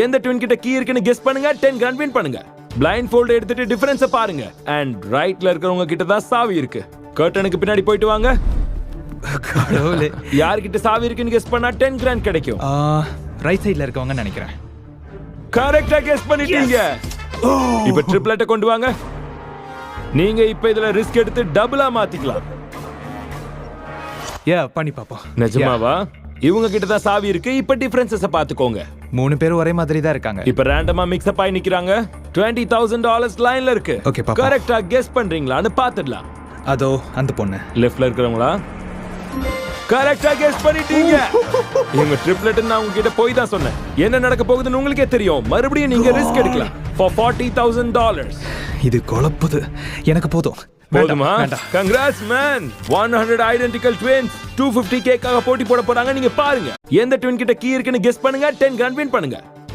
எந்த ட்வின் கிட்ட கீ இருக்குன்னு கெஸ் பண்ணுங்க 10 grand வின் பண்ணுங்க பிளைண்ட் ஃபோல்ட் எடுத்துட்டு டிஃபரன்ஸை பாருங்க அண்ட் ரைட்ல இருக்கிறவங்க கிட்ட தான் சாவி இருக்கு கர்டனுக்கு பின்னாடி போயிட்டு வாங்க கடவுளே. யார்கிட்ட சாவி இருக்குன்னு கெஸ் பண்ணா 10 grand கிடைக்கும் ரைட் சைடுல இருக்கவங்க நினைக்கிறேன். கரெக்ட்டா கெஸ் பண்ணிட்டீங்க இப்ப ட்ரிப்லெட்டை கொண்டு வாங்க நீங்க இப்ப இதுல ரிஸ்க் எடுத்து டபுளா மாத்திக்கலாம் பண்ணி பாப்போம். நிஜமாவா இவங்க கிட்ட தான் சாவி இருக்கு இப்ப டிஃபரன்சஸ பாத்துக்கோங்க 3 பேரும் ஒரே மாதிரி தான் இருக்காங்க. இப்ப ரேண்டமா மிக்ஸ் அப் ஆகி நிக்கறாங்க $20,000 லைன்ல இருக்கு Okay, பாப்போம். கரெக்ட்டா கெஸ் பண்றீங்களான்னு பாத்துடலாம் அதோ அந்த பொண்ணு லெஃப்ட்ல இருக்கிறவங்களா கரெக்ட்டா கெஸ் பண்ணிட்டீங்க இவங்க ட்ரிப்லெட் நான் உங்ககிட்ட போய் தான் சொன்னேன் என்ன நடக்க போகுதுன்னு உங்களுக்கே தெரியும் மறுபடியும் நீங்க ரிஸ்க் எடுக்கலாம் for $40,000 இது குழப்புது. எனக்கு போதும். போதுமா congrats man 100 identical twins 250K காக போட்டி போட போறாங்க நீங்க பாருங்க எந்த ட்வின் கிட்ட கீ இருக்குன்னு கெஸ் பண்ணுங்க 10 grand வின் பண்ணுங்க